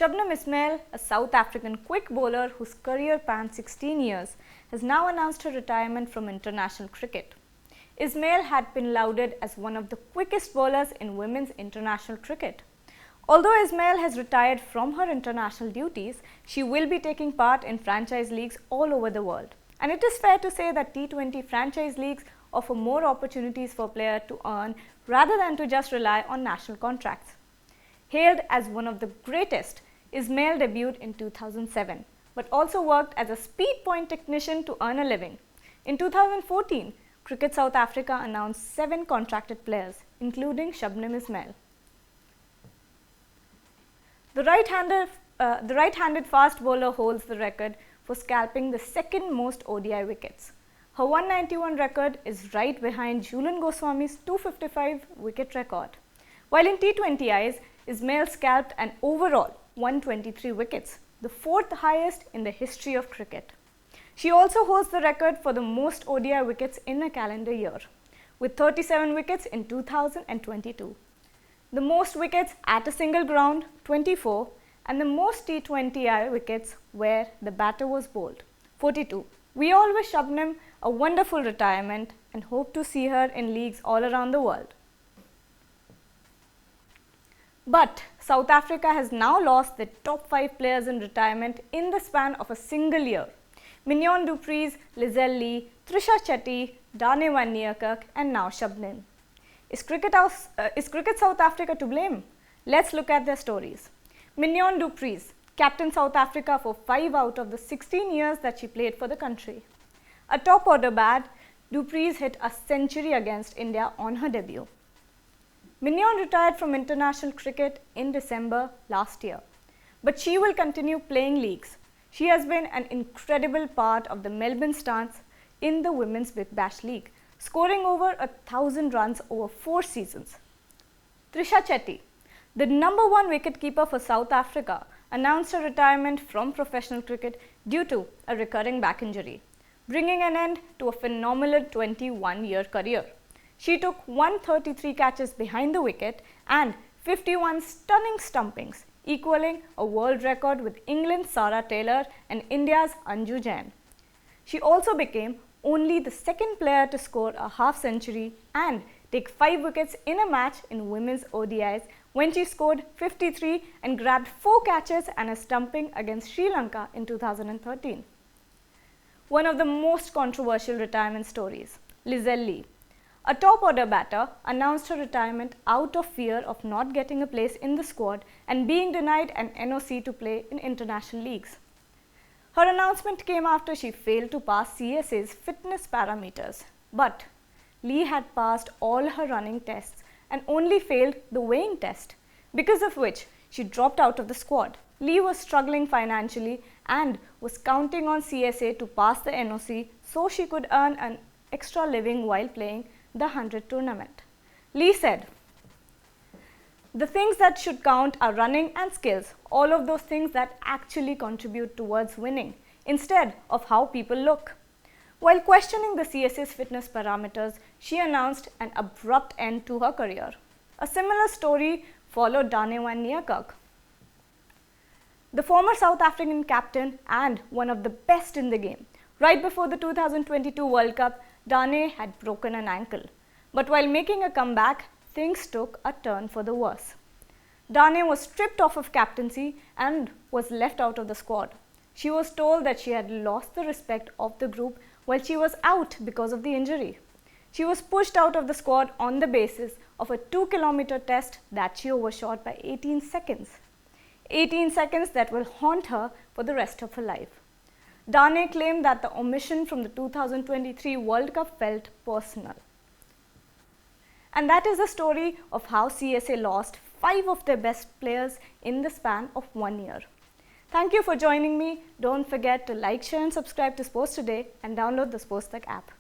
Shabnim Ismail, a South African quick bowler whose career spanned 16 years, has now announced her retirement from international cricket. Ismail had been lauded as one of the quickest bowlers in women's international cricket. Although Ismail has retired from her international duties, she will be taking part in franchise leagues all over the world. And it is fair to say that T20 franchise leagues offer more opportunities for players to earn rather than to just rely on national contracts. Hailed as one of the greatest, Ismail debuted in 2007, but also worked as a speed point technician to earn a living. In 2014, Cricket South Africa announced 7 contracted players, including Shabnim Ismail. The right-handed fast bowler holds the record for scalping the second most ODI wickets. Her 191 record is right behind Jhulan Goswami's 255 wicket record. While in T20 eyes, Ismail scalped an overall 123 wickets, the 4th highest in the history of cricket. She also holds the record for the most ODI wickets in a calendar year, with 37 wickets in 2022. The most wickets at a single ground, 24, and the most T20I wickets where the batter was bowled, 42. We all wish Shabnim a wonderful retirement and hope to see her in leagues all around the world. But South Africa has now lost the top 5 players in retirement in the span of a single year. Mignon du Preez, Lizelle Lee, Trisha Chetty, Dane van Niekerk, and now Shabnim. Is Cricket South Africa to blame? Let's look at their stories. Mignon du Preez captained South Africa for 5 out of the 16 years that she played for the country. A top order bat, du Preez hit a century against India on her debut. Mignon retired from international cricket in December last year, but she will continue playing leagues. She has been an incredible part of the Melbourne Stars in the Women's Big Bash League, scoring over 1,000 runs over 4 seasons. Trisha Chetty, the #1 wicketkeeper for South Africa, announced her retirement from professional cricket due to a recurring back injury, bringing an end to a phenomenal 21-year career. She took 133 catches behind the wicket and 51 stunning stumpings, equaling a world record with England's Sarah Taylor and India's Anju Jain. She also became only the 2nd player to score a half-century and take 5 wickets in a match in women's ODIs when she scored 53 and grabbed 4 catches and a stumping against Sri Lanka in 2013. One of the most controversial retirement stories, Lizelle Lee. A top-order batter announced her retirement out of fear of not getting a place in the squad and being denied an NOC to play in international leagues. Her announcement came after she failed to pass CSA's fitness parameters. But Lee had passed all her running tests and only failed the weighing test, because of which she dropped out of the squad. Lee was struggling financially and was counting on CSA to pass the NOC so she could earn an extra living while playing the 100 tournament. Lee said, "The things that should count are running and skills, all of those things that actually contribute towards winning, instead of how people look." While questioning the CSA's fitness parameters, she announced an abrupt end to her career. A similar story followed Dane van Niekerk. The former South African captain and one of the best in the game. Right before the 2022 World Cup, Dane had broken an ankle. But while making a comeback, things took a turn for the worse. Dane was stripped off of captaincy and was left out of the squad. She was told that she had lost the respect of the group while she was out because of the injury. She was pushed out of the squad on the basis of a 2-kilometer test that she overshot by 18 seconds. 18 seconds that will haunt her for the rest of her life. Dane claimed that the omission from the 2023 World Cup felt personal. And that is the story of how CSA lost 5 of their best players in the span of 1 year. Thank you for joining me. Don't forget to like, share and subscribe to Sports Today and download the AajTak app.